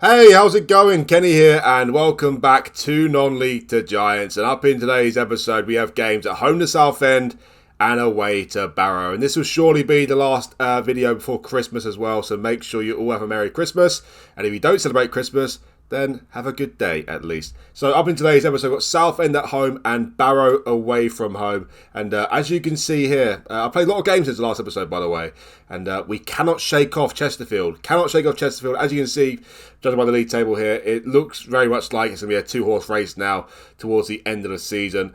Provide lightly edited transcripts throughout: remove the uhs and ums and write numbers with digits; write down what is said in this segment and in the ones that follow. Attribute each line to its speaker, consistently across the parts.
Speaker 1: Hey, how's it going? Kenny here, and welcome back to Non-League to Giants. And up in today's episode, we have games at home to Southend and away to Barrow. And this will surely be the last video before Christmas as well, so make sure you all have a Merry Christmas. And if you don't celebrate Christmas, then have a good day at least. So up in today's episode, we've got Southend at home and Barrow away from home. And as you can see here, I played a lot of games since the last episode, by the way. And we cannot shake off Chesterfield. As you can see, judging by the league table here, it looks very much like it's going to be a two-horse race now towards the end of the season.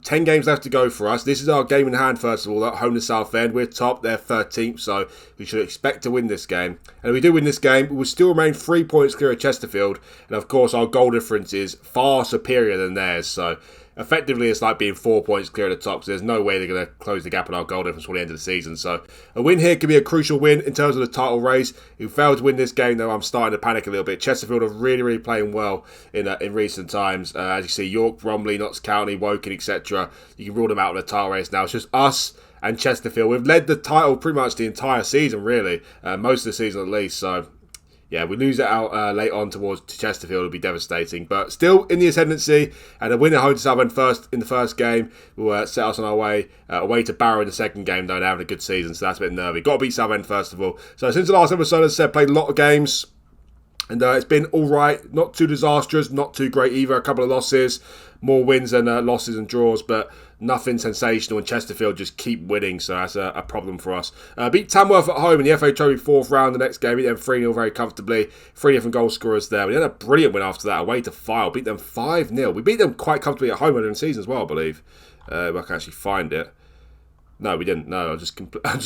Speaker 1: 10 games left to go for us. This is our game in hand, first of all, at home to Southend. We're top, they're 13th, so we should expect to win this game. And if we do win this game, we will still remain 3 points clear of Chesterfield. And of course, our goal difference is far superior than theirs, so effectively, it's like being 4 points clear at the top, so there's no way they're going to close the gap on our goal difference for the end of the season. So a win here could be a crucial win in terms of the title race. If we fail to win this game, though, I'm starting to panic a little bit. Chesterfield are really playing well in recent times. As you see, York, Bromley, Notts County, Woking, etc. You can rule them out in the title race now. It's just us and Chesterfield. We've led the title pretty much the entire season, really. Most of the season at least, so yeah, we lose it out late on towards Chesterfield, it'll be devastating. But still in the ascendancy, and a win at home to Southend in the first game will set us on our way away to Barrow in the second game, though, and having a good season, so that's a bit nervy. Got to beat Southend first of all. So since the last episode, as I said, played a lot of games. And it's been alright, not too disastrous, not too great either. A couple of losses, more wins than losses and draws, but nothing sensational. And Chesterfield just keep winning, so that's a problem for us. Beat Tamworth at home in the FA Trophy fourth round the next game. Beat them 3-0 very comfortably. 3 different goal scorers there. We had a brilliant win after that, away to Fyle. Beat them 5-0. We beat them quite comfortably at home earlier in the season as well, I believe. If I can actually find it. No, we didn't. No, I'm just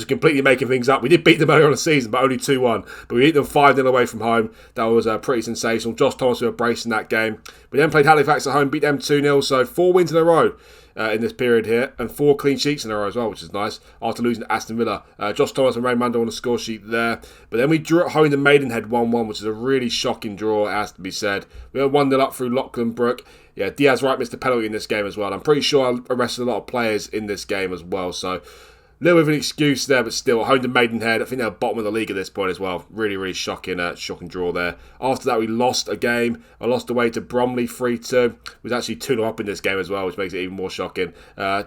Speaker 1: completely making things up. We did beat them earlier on the season, but only 2-1. But we beat them 5-0 away from home. That was pretty sensational. Josh Thomas with a brace in that game. We then played Halifax at home, beat them 2-0. So 4 wins in a row in this period here, and 4 clean sheets in a row as well, which is nice, after losing to Aston Villa. Josh Thomas and Ray Mando on the score sheet there. But then we drew at home to Maidenhead 1-1, which is a really shocking draw, it has to be said. We were 1-0 up through Lachlan Brook. Yeah, Diaz Wright missed a penalty in this game as well. I'm pretty sure I arrested a lot of players in this game as well, so little bit of an excuse there, but still, home to Maidenhead. I think they're bottom of the league at this point as well. Really shocking draw there. After that, we lost a game. I lost away to Bromley 3-2. We was actually 2-0 up in this game as well, which makes it even more shocking.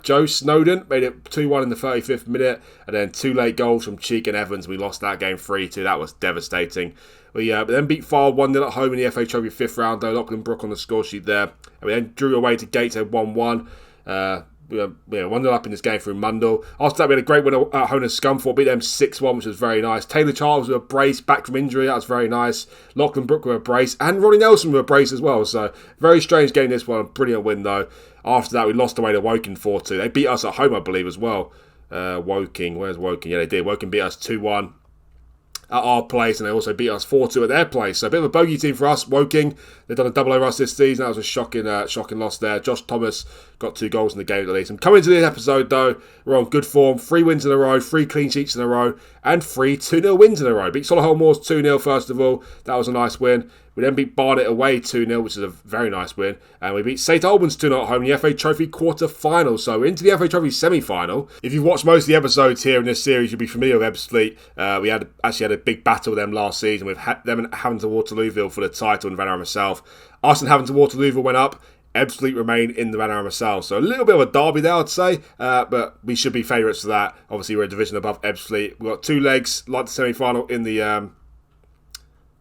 Speaker 1: Joe Snowden made it 2-1 in the 35th minute, and then 2 late goals from Cheek and Evans. We lost that game 3-2. That was devastating. We then beat Fyle 1-0 at home in the FA Trophy 5th round, though. Lachlan Brook on the score sheet there. And we then drew away to Gateshead 1-1. We were 1-0 up in this game through Mundell. After that, we had a great win at home to Scunthorpe. Beat them 6-1, which was very nice. Taylor Charles with a brace, back from injury. That was very nice. Lachlan Brook with a brace. And Ronnie Nelson with a brace as well. So, very strange game this one. Brilliant win, though. After that, we lost away to Woking 4-2. They beat us at home, I believe, as well. Woking. Where's Woking? Yeah, they did. Woking beat us 2-1. At our place, and they also beat us 4-2 at their place. So a bit of a bogey team for us. Woking, they've done a double over us this season. That was a shocking loss there. Josh Thomas got 2 goals in the game at least. And coming into this episode, though, we're on good form. 3 wins in a row, 3 clean sheets in a row, and 3 2-0 wins in a row. Beat Solihull Moors 2-0 first of all. That was a nice win. We then beat Barnet away 2-0, which is a very nice win. And we beat St Albans 2-0 at home in the FA Trophy quarter-final. So we're into the FA Trophy semi-final. If you've watched most of the episodes here in this series, you'll be familiar with Ebbsfleet. We actually had a big battle with them last season with them and Havant to Waterlooville for the title in Vanarama South. Us and Havant to Waterlooville went up. Ebbsfleet remain in the Vanarama South. So a little bit of a derby there, I'd say. But we should be favourites for that. Obviously, we're a division above Ebbsfleet. We've got 2 legs, like the semi-final in the...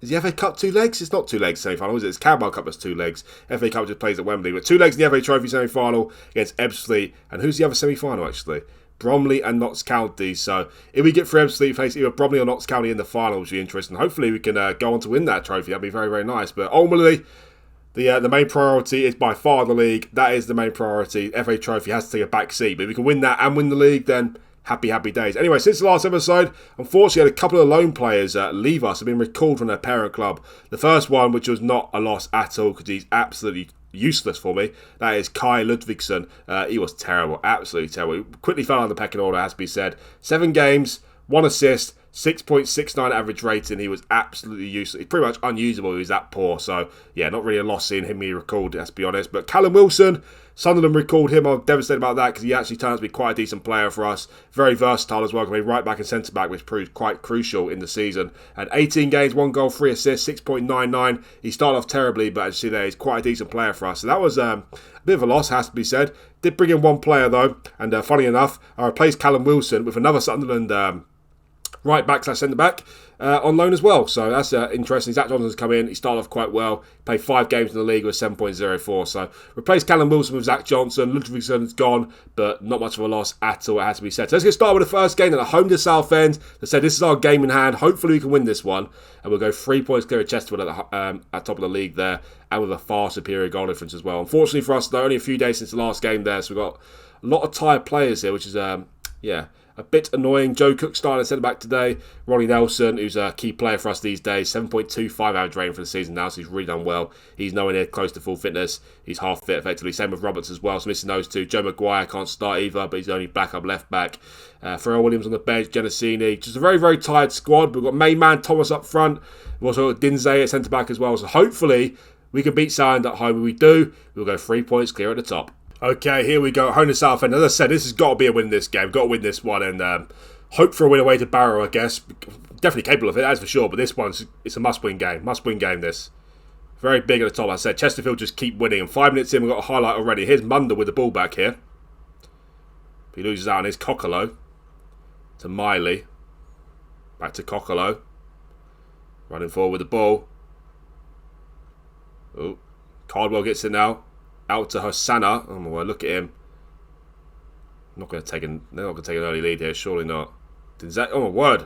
Speaker 1: Is the FA Cup 2 legs? It's not 2 legs semi-final, is it? It's Carabao Cup that's 2 legs. FA Cup just plays at Wembley. But 2 legs in the FA Trophy semi-final against Ebbsfleet. And who's the other semi-final, actually? Bromley and Notts County. So if we get through Ebbsfleet, face either Bromley or Notts County in the final, which would be interesting. Hopefully we can go on to win that trophy. That'd be very nice. But ultimately, the main priority is by far the league. That is the main priority. FA Trophy has to take a back seat. But if we can win that and win the league, then happy days. Anyway, since the last episode, unfortunately, had a couple of loan players leave us, have been recalled from their parent club. The first one, which was not a loss at all, because he's absolutely useless for me, that is Kai Ludvigsson. He was terrible, absolutely terrible. He quickly fell on the pecking order, has to be said. 7 games, 1 assist, 6.69 average rating. He was absolutely useless. Pretty much unusable. He was that poor. So, yeah, not really a loss seeing him be recalled, let's be honest. But Callum Wilson, Sunderland recalled him. I'm devastated about that because he actually turned out to be quite a decent player for us. Very versatile as well. Can be right back and centre back, which proved quite crucial in the season. And 18 games, 1 goal, 3 assists, 6.99. He started off terribly, but as you see there, he's quite a decent player for us. So that was a bit of a loss, has to be said. Did bring in one player though, and funny enough, I replaced Callum Wilson with another Sunderland right back / centre back on loan as well. So that's interesting. Zach Johnson's come in. He started off quite well. Played 5 games in the league with 7.04. So replaced Callum Wilson with Zach Johnson. Ludvigson's gone, but not much of a loss at all, it has to be said. So let's get started with the first game. At home to Southend. They said this is our game in hand. Hopefully we can win this one. And we'll go 3 points clear of Chesterfield at top of the league there. And with a far superior goal difference as well. Unfortunately for us, though, only a few days since the last game there. So we've got a lot of tired players here, which is, a bit annoying. Joe Cook starting at centre-back today. Ronnie Nelson, who's a key player for us these days. 7.25 average rating for the season now, so he's really done well. He's nowhere near close to full fitness. He's half fit, effectively. Same with Roberts as well, so missing those two. Joe Maguire can't start either, but he's only backup left-back. Pharrell Williams on the bench. Genesini. Just a very, very tired squad. We've got main man Thomas up front. We've also got Dinzey at centre-back as well. So hopefully we can beat Southend at home. When we do, we'll go 3 points clear at the top. Okay, here we go. Home to Southend. As I said, this has got to be a win this game. Got to win this one and hope for a win away to Barrow, I guess. Definitely capable of it, that's for sure. But this one's it's a must-win game. Must-win game, this. Very big at the top, as I said. Chesterfield just keep winning. And 5 minutes in, we've got a highlight already. Here's Munda with the ball back here. He loses out on his Coccolo. To Miley. Back to Coccolo. Running forward with the ball. Oh, Cardwell gets it now. Out to Hosanna. Oh my word, look at him. They're not going to take an early lead here, surely not. Oh my word.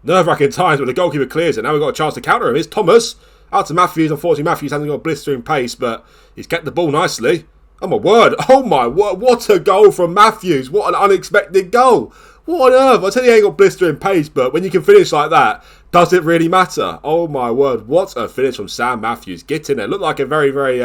Speaker 1: Nerve-wracking times when the goalkeeper clears it. Now we've got a chance to counter him. Here's Thomas. Out to Matthews. Unfortunately, Matthews hasn't got blistering pace, but he's kept the ball nicely. Oh my word. Oh my word. What a goal from Matthews. What an unexpected goal. What on earth? I tell you, he ain't got blistering pace, but when you can finish like that, does it really matter? Oh my word. What a finish from Sam Matthews. Get in there. Looked like a very, very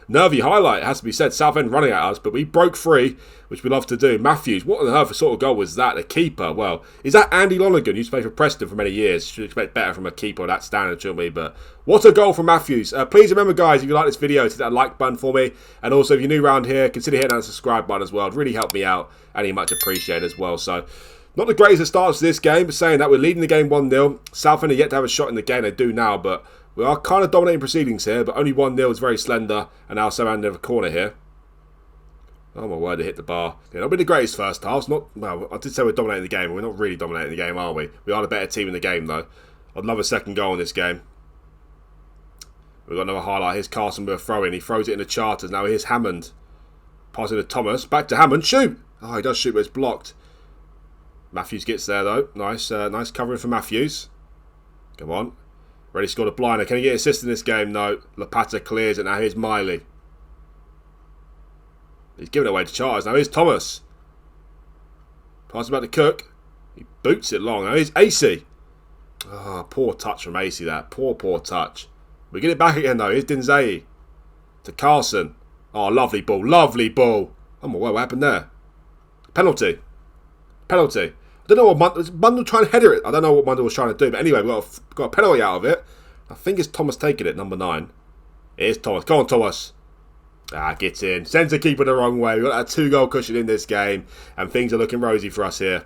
Speaker 1: nervy highlight, it has to be said. Southend running at us, but we broke free, which we love to do. Matthews, what on earth sort of goal was that? The keeper, well, is that Andy Lonergan, who used to play for Preston for many years? Should expect better from a keeper of that standard, shouldn't we? But what a goal from Matthews. Please remember, guys, if you like this video, hit that like button for me. And also, if you're new around here, consider hitting that subscribe button as well. It'd really help me out, and you much appreciate it as well. So, not the greatest of starts to this game, but saying that we're leading the game 1-0. Southend are yet to have a shot in the game. They do now, but we are kind of dominating proceedings here, but only 1-0 is very slender. And now Southend have a corner here. Oh my word, they hit the bar. Yeah, not been the greatest first half. Well, I did say we're dominating the game. We're not really dominating the game, are we? We are the better team in the game, though. I'd love a second goal in this game. We've got another highlight. Here's Carson with a throw-in. He throws it in the Charters. Now here's Hammond. Passing to Thomas. Back to Hammond. Shoot! Oh, he does shoot, but it's blocked. Matthews gets there, though. Nice nice covering for Matthews. Come on. Ready scored a blinder. Can he get assist in this game? No. Lapata clears it. Now here's Miley. He's giving it away to Charters. Now here's Thomas. Passing back to Cook. He boots it long. Now here's AC. Oh, poor touch from AC that. Poor touch. We get it back again though. Here's Dinzey. To Carson. Oh, lovely ball. Lovely ball. Oh my word, what happened there? Penalty. Penalty. I don't know what Mundell trying to header it. I don't know what Mundell was trying to do. But anyway, we got a penalty out of it. I think it's Thomas taking it, number 9. It is Thomas. Come on, Thomas. Gets in. Sends the keeper the wrong way. We've got that 2-goal cushion in this game. And things are looking rosy for us here.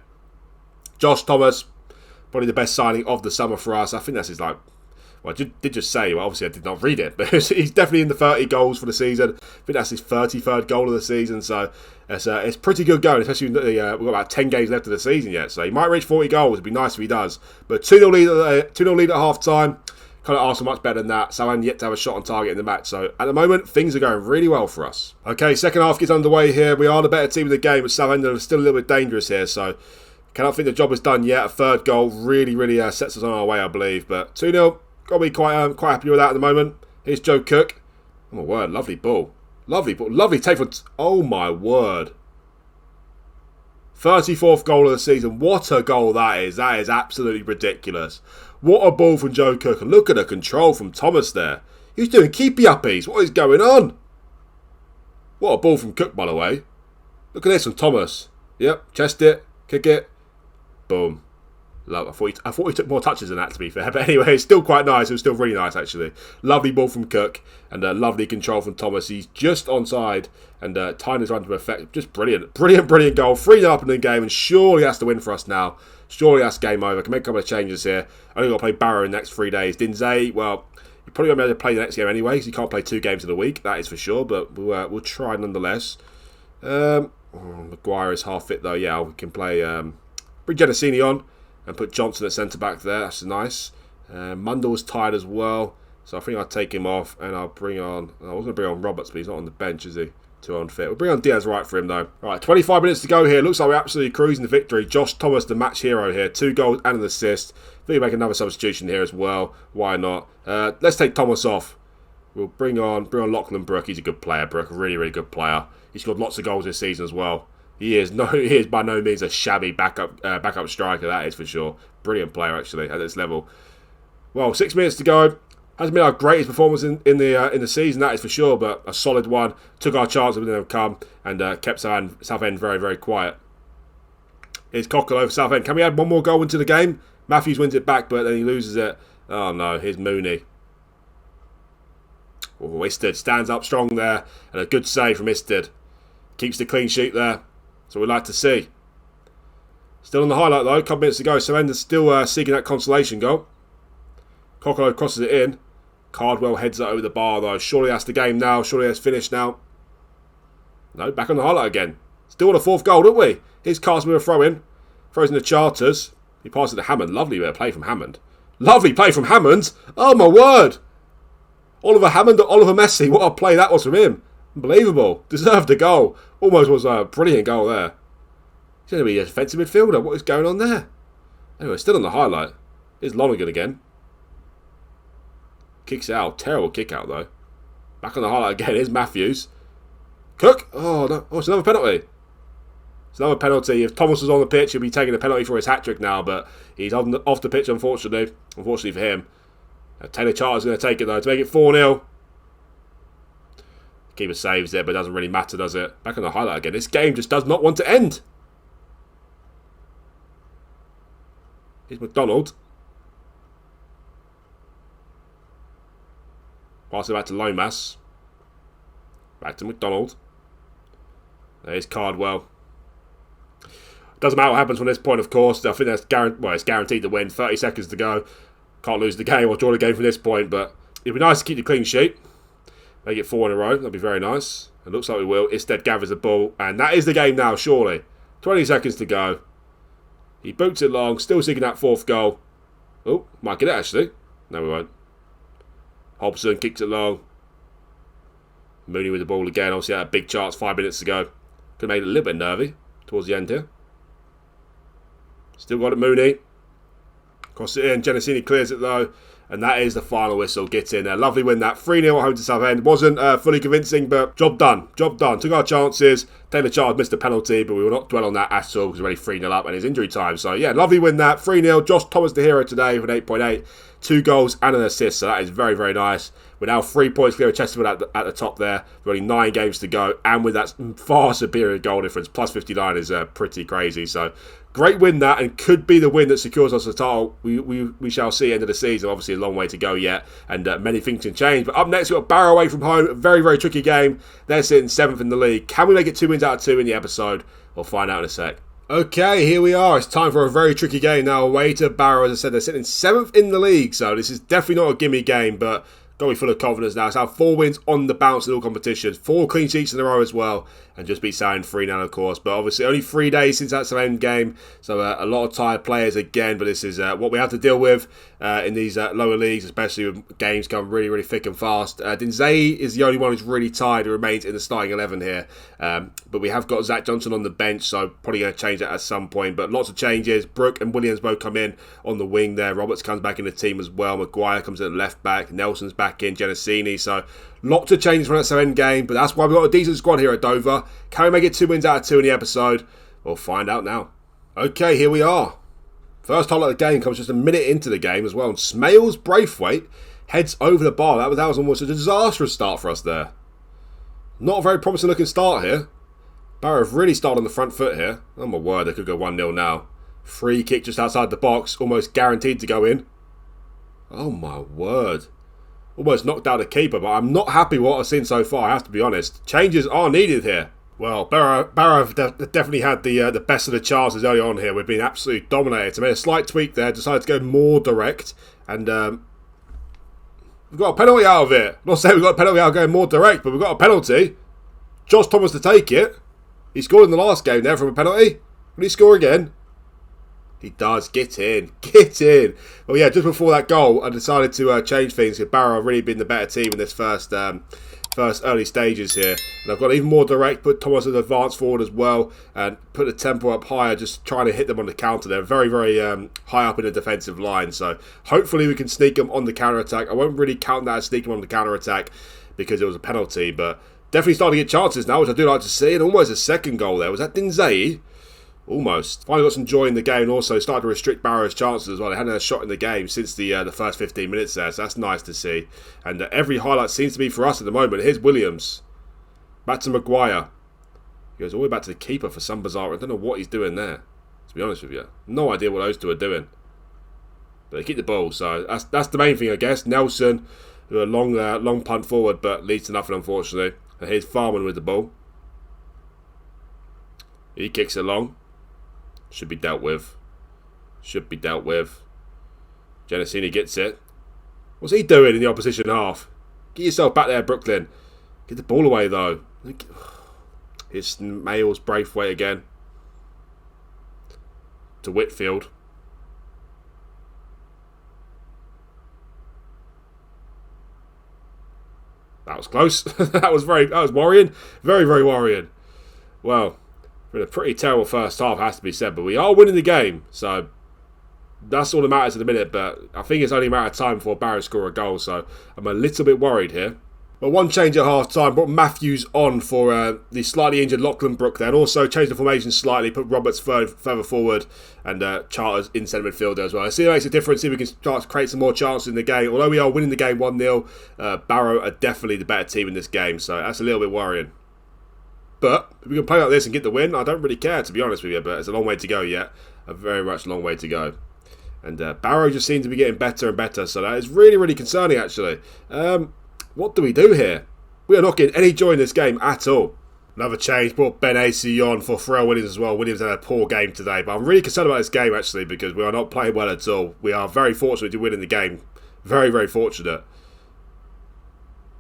Speaker 1: Josh Thomas. Probably the best signing of the summer for us. I think that's his well, I did just say, well, obviously I did not read it, but he's definitely in the 30 goals for the season. I think that's his 33rd goal of the season, so it's pretty good going, especially we've got about 10 games left of the season yet, so he might reach 40 goals. It'd be nice if he does. But 2-0 lead at half-time, can't ask for much better than that. Southend yet to have a shot on target in the match, so at the moment, things are going really well for us. Okay, second half gets underway here. We are the better team of the game, but Southend are still a little bit dangerous here, so cannot think the job is done yet. A third goal really sets us on our way, I believe, but 2-0. Got to be quite happy with that at the moment. Here's Joe Cook. Oh my word, lovely ball. Lovely ball. Lovely take from... Oh my word. 34th goal of the season. What a goal that is. That is absolutely ridiculous. What a ball from Joe Cook. And look at the control from Thomas there. He's doing keepy-uppies. What is going on? What a ball from Cook, by the way. Look at this from Thomas. Yep, chest it, kick it. Boom. I thought he took more touches than that, to be fair. But anyway, it's still quite nice. It was still really nice, actually. Lovely ball from Cook and lovely control from Thomas. He's just onside and tying his run to effect. Just brilliant. Brilliant goal. 3-0 up in the game and surely has to win for us now. Surely that's game over. Can make a couple of changes here. Only got to play Barrow in the next 3 days. Dinzay, well, you're probably going to be able to play the next game anyway because you can't play 2 games in a week. That is for sure, but we'll try nonetheless. Maguire is half fit though. Yeah, we can play... bring Genesini on. And put Johnson at centre-back there. That's nice. Mundell's tired as well. So I think I'll take him off. And I'll bring on... I was going to bring on Roberts, but he's not on the bench, is he? Too unfit. We'll bring on Diaz right for him, though. Right, 25 minutes to go here. Looks like we're absolutely cruising to victory. Josh Thomas, the match hero here. 2 goals and an assist. I think we'll make another substitution here as well. Why not? Let's take Thomas off. We'll bring on Lachlan Brook. He's a good player, Brook. Really good player. He's scored lots of goals this season as well. He is by no means a shabby backup striker, that is for sure. Brilliant player, actually, at this level. Well, 6 minutes to go. Hasn't been our greatest performance in the season, that is for sure, but a solid one. Took our chance when they come and kept Southend very quiet. Here's Cockle over Southend. Can we add one more goal into the game? Matthews wins it back, but then he loses it. Oh no, here's Mooney. Oh, Isted stands up strong there, and a good save from Isted. Keeps the clean sheet there. That's what we'd like to see. Still on the highlight though, a couple minutes to go. Southend is still seeking that consolation goal. Cockle crosses it in. Cardwell heads it over the bar though. Surely that's the game now. Surely that's finished now. No, back on the highlight again. Still on a 4th goal, don't we? Here's Carson with a throw in. Throws in the Charters. He passes to Hammond. Lovely bit of play from Hammond. Lovely play from Hammond. Oh my word. Oliver Hammond or Oliver Messi. What a play that was from him. Unbelievable. Deserved a goal. Almost was a brilliant goal there. He's going to be a defensive midfielder. What is going on there? Anyway, still on the highlight. Here's Lonergan again. Kicks out. Terrible kick out though. Back on the highlight again. Here's Matthews. Cook. Oh, no. Oh, it's another penalty. It's another penalty. If Thomas was on the pitch, he'll be taking a penalty for his hat-trick now, but he's off the pitch, unfortunately. Unfortunately for him. Taylor Charter's going to take it though to make it 4-0. Keeper saves it, but it doesn't really matter, does it? Back on the highlight again. This game just does not want to end. Here's McDonald. Pass it back to Lomas. Back to McDonald. There's Cardwell. Doesn't matter what happens from this point, of course. I think that's it's guaranteed to win. 30 seconds to go. Can't lose the game or draw the game from this point, but it'd be nice to keep the clean sheet. Make it 4 in a row. That'd be very nice. It looks like we will. Isted gathers the ball, and that is the game now, surely. 20 seconds to go. He boots it long, still seeking that 4th goal. Oh, might get it actually. No, we won't. Hobson kicks it long. Mooney with the ball again. Obviously had a big chance 5 minutes to go. Could have made it a little bit nervy towards the end here. Still got it, Mooney. Cross it in. Genesini clears it though. And that is the final whistle. Get in there. Lovely win that. 3-0 at home to Southend. Wasn't fully convincing, but job done. Job done. Took our chances. Taylor Charles missed a penalty, but we will not dwell on that at all because we're already 3-0 up and it's injury time. So yeah, lovely win that. 3-0. Josh Thomas the hero today with an 8.8. 2 goals and an assist. So that is very nice. We're now 3 points clear of Chesterfield at the top there. With only 9 games to go. And with that far superior goal difference. Plus 59 is pretty crazy. So great win that, and could be the win that secures us the title. We shall see end of the season. Obviously a long way to go yet, and many things can change. But up next we've got Barrow away from home. A very tricky game. They're sitting 7th in the league. Can we make it 2 wins out of 2 in the episode? We'll find out in a sec. Okay, here we are. It's time for a very tricky game now. Away to Barrow. As I said, they're sitting 7th in the league, so this is definitely not a gimme game, but got to be full of confidence now. It's had 4 wins on the bounce in all competitions. 4 clean sheets in a row as well. And just beat Southend 3-0, of course. But obviously only 3 days since that Southend game. So a lot of tired players again. But this is what we have to deal with in these lower leagues. Especially with games come really thick and fast. Dinzay is the only one who's really tired. Who remains in the starting 11 here. But we have got Zach Johnson on the bench. So probably going to change that at some point. But lots of changes. Brook and Williams both come in on the wing there. Roberts comes back in the team as well. Maguire comes at the left back. Nelson's back in. Genesini. So lots of changes from that Southend game, but that's why we've got a decent squad here at Dover. Can we make it 2 wins out of 2 in the episode? We'll find out now. Okay, here we are. First highlight of the game comes just a minute into the game as well. And Smales Braithwaite heads over the bar. That was almost a disastrous start for us there. Not a very promising looking start here. Barrow have really started on the front foot here. Oh my word, they could go 1-0 now. Free kick just outside the box, almost guaranteed to go in. Oh my word. Almost knocked out the keeper, but I'm not happy with what I've seen so far, I have to be honest. Changes are needed here. Well, Barrow have definitely had the best of the chances early on here. We've been absolutely dominated. So made a slight tweak there, decided to go more direct, and we've got a penalty out of it. I'm not saying we've got a penalty out of going more direct, but we've got a penalty. Josh Thomas to take it. He scored in the last game there from a penalty. Will he score again? He does. Get in. Get in. Well, yeah, just before that goal, I decided to change things because Barrow have really been the better team in this first early stages here. And I've got even more direct, put Thomas as advance forward as well, and put the tempo up higher, just trying to hit them on the counter. They're very, very high up in the defensive line. So hopefully we can sneak them on the counter-attack. I won't really count that as sneaking them on the counter-attack because it was a penalty, but definitely starting to get chances now, which I do like to see. And almost a second goal there. Was that Dinzai? Almost. Finally got some joy in the game, and also started to restrict Barrow's chances as well. They hadn't had a shot in the game since the first 15 minutes there, so that's nice to see. And every highlight seems to be for us at the moment. Here's Williams. Back to Maguire. He goes all the way back to the keeper for some bizarre... I don't know what he's doing there, to be honest with you. No idea what those two are doing. But they keep the ball, so that's the main thing, I guess. Nelson, a long punt forward, but leads to nothing, unfortunately. And here's Farman with the ball. He kicks it long. Should be dealt with. Should be dealt with. Genesini gets it. What's he doing in the opposition half? Get yourself back there, Brooklyn. Get the ball away, though. It's Mayles Braithwaite again. To Whitfield. That was close. that was worrying. Very, very worrying. Well, we're in a pretty terrible first half, has to be said, but we are winning the game, so that's all that matters at the minute. But I think it's only a matter of time before Barrow score a goal, so I'm a little bit worried here. Well, one change at half-time, brought Matthews on for the slightly injured Lachlan Brook there, and also changed the formation slightly, put Roberts further forward, and Charters in centre midfielder as well. I see it makes a difference, see if we can start to create some more chances in the game. Although we are winning the game 1-0, Barrow are definitely the better team in this game, so that's a little bit worrying. But if we can play like this and get the win, I don't really care, to be honest with you. But it's a long way to go yet. A very much long way to go. And Barrow just seems to be getting better and better. So that is really, really concerning, actually. What do we do here? We are not getting any joy in this game at all. Another change. Brought Ben Acey on for Pharrell Williams as well. Williams had a poor game today. But I'm really concerned about this game, actually, because we are not playing well at all. We are very fortunate to win in the game. Very, very fortunate.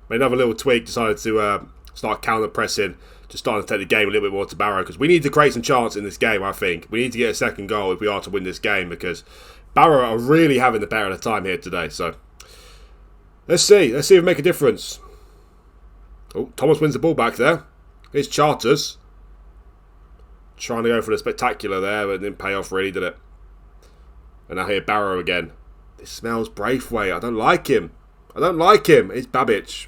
Speaker 1: Made another little tweak. Decided to start counter-pressing. Just starting to take the game a little bit more to Barrow, because we need to create some chance in this game, I think. We need to get a second goal if we are to win this game, because Barrow are really having the better of the time here today. So let's see. Let's see if we make a difference. Oh, Thomas wins the ball back there. Here's Charters. Trying to go for the spectacular there, but it didn't pay off really, did it? And now here Barrow again. This smells Braithwaite. I don't like him. I don't like him. It's Babic.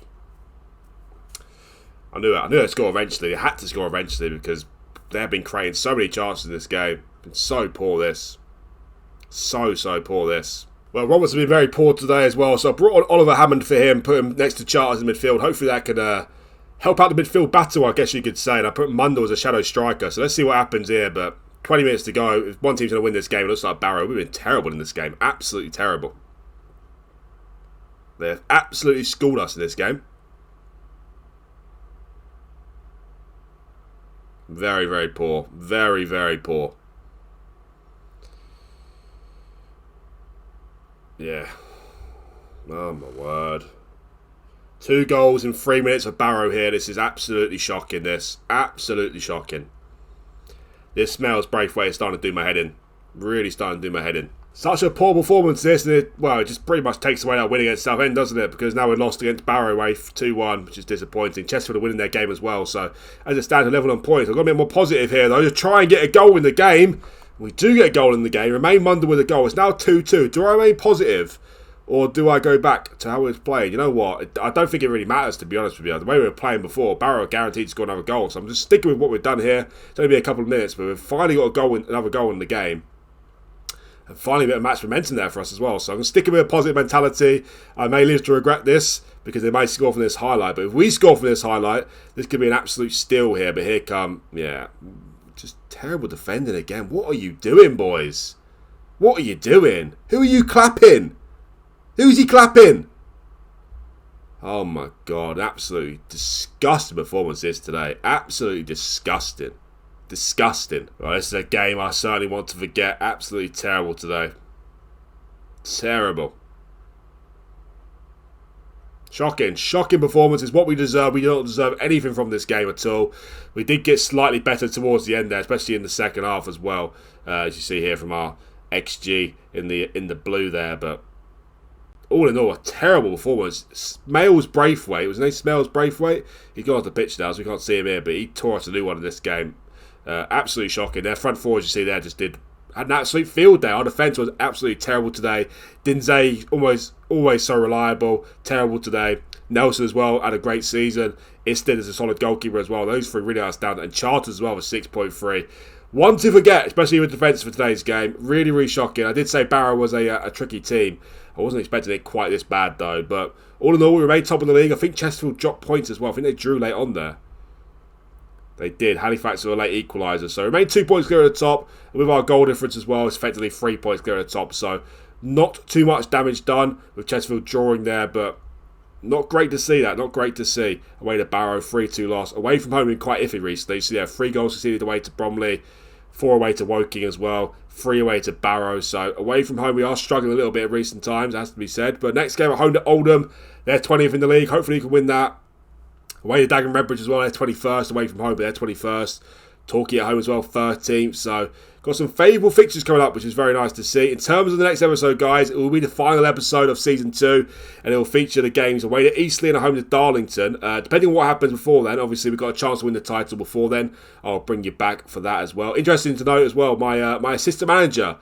Speaker 1: I knew they'd score eventually. They had to score eventually because they've been creating so many chances in this game. Been so poor this. So poor this. Well, Roberts has been very poor today as well. So I brought on Oliver Hammond for him, put him next to Charters in midfield. Hopefully that could help out the midfield battle, I guess you could say. And I put Mundell as a shadow striker. So let's see what happens here. But 20 minutes to go. If one team's going to win this game, it looks like Barrow. We've been terrible in this game. Absolutely terrible. They've absolutely schooled us in this game. Very, very poor. Very, very poor. Yeah. Oh, my word. 2 goals in 3 minutes of Barrow here. This is absolutely shocking, this. Absolutely shocking. This smells Braithwaite is starting to do my head in. Really starting to do my head in. Such a poor performance this, and it just pretty much takes away that win against Southend, doesn't it? Because now we're lost against Barrow away 2-1, which is disappointing. Chesterfield are winning their game as well, so as it stands, a level on points. I've got to be more positive here, though. Just try and get a goal in the game. We do get a goal in the game. Remain Mundell with a goal. It's now 2-2. Do I remain positive, or do I go back to how we was playing? You know what? I don't think it really matters, to be honest with you. The way we were playing before, Barrow are guaranteed to score another goal, so I'm just sticking with what we've done here. It's only been a couple of minutes, but we've finally got another goal in the game. And finally a bit of match momentum there for us as well. So I'm going to stick with a positive mentality. I may live to regret this because they may score from this highlight. But if we score from this highlight, this could be an absolute steal here. But here come, Just terrible defending again. What are you doing, boys? What are you doing? Who are you clapping? Who's he clapping? Oh my God, absolutely disgusting performances today. Absolutely disgusting. Disgusting. Right, this is a game I certainly want to forget. Absolutely terrible today. Terrible. Shocking. Shocking performance is what we deserve. We don't deserve anything from this game at all. We did get slightly better towards the end there, especially in the second half as well. As you see here from our XG in the blue there, but all in all, a terrible performance. Smales Braithwaite, was his name Smales Braithwaite? He's gone off the pitch now, so we can't see him here, but he tore us a new one in this game. Absolutely shocking. Their front four, as you see there, had an absolute field day. Our defence was absolutely terrible today. Dinze, always so reliable, terrible today. Nelson as well had a great season. Isted is a solid goalkeeper as well. Those three really outstanding. And Charters as well with 6.3. One to forget, especially with defence for today's game. Really, really shocking. I did say Barrow was a tricky team. I wasn't expecting it quite this bad though. But all in all, we remained top of the league. I think Chesterfield dropped points as well. I think they drew late on there. They did. Halifax were a late equaliser. So remain 2 points clear at the top. And with our goal difference as well, it's effectively 3 points clear at the top. So not too much damage done with Chesterfield drawing there. But not great to see that. Not great to see. Away to Barrow, 3-2 loss. Away from home, been quite iffy recently. So yeah, 3 goals conceded away to Bromley. 4 away to Woking as well. 3 away to Barrow. So away from home, we are struggling a little bit in recent times, has to be said. But next game at home to Oldham. They're 20th in the league. Hopefully you can win that. Away to Dagenham Redbridge as well, they're 21st. Away from home, but they're 21st. Torquay at home as well, 13th. So, got some favourable fixtures coming up, which is very nice to see. In terms of the next episode, guys, it will be the final episode of Season 2, and it will feature the games away to Eastleigh and at home to Darlington. Depending on what happens before then, obviously we've got a chance to win the title before then. I'll bring you back for that as well. Interesting to note as well, my assistant manager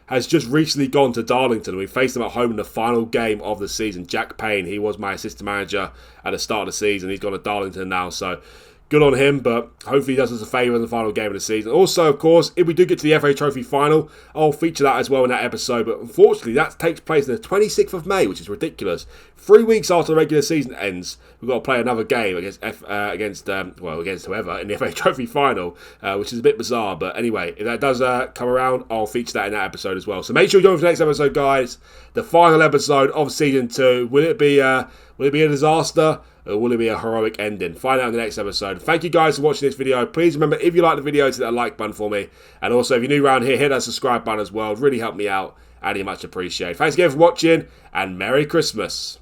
Speaker 1: has just recently gone to Darlington. We faced them at home in the final game of the season. Jack Payne, he was my assistant manager at the start of the season. He's gone to Darlington now, so good on him, but hopefully he does us a favour in the final game of the season. Also, of course, if we do get to the FA Trophy final, I'll feature that as well in that episode, but unfortunately that takes place on the 26th of May, which is ridiculous. 3 weeks after the regular season ends, we've got to play another game against whoever in the FA Trophy final, which is a bit bizarre, but anyway, if that does come around, I'll feature that in that episode as well. So make sure you join for the next episode, guys. The final episode of Season 2. Will it be a disaster? Or will it be a heroic ending? Find out in the next episode. Thank you guys for watching this video. Please remember, if you like the video, to hit that like button for me. And also, if you're new around here, hit that subscribe button as well. It really helped me out. And you much appreciated. Thanks again for watching, and Merry Christmas.